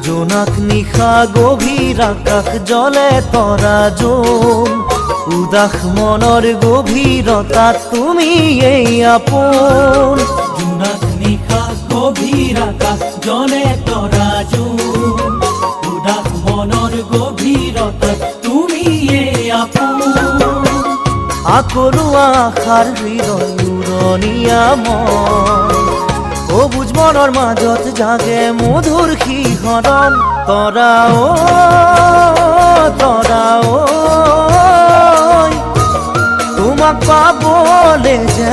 জোনাক নিশা গভীর আকাশ জলে তৰা জোন উদাস মনৰ গভীৰতাত তুমি এই আপোন জোনাক নিশা গভীর আকাশ জলে তৰা জোন উদাস মনৰ গভীৰতাত তুমি এই আপোন আকৰুৱা আশাৰ হৃদয় উৰণীয়া মন সবুজ মনৰ মাজত জাগে মধুৰ শিহৰণ তৰা তোমাক পাবলে যে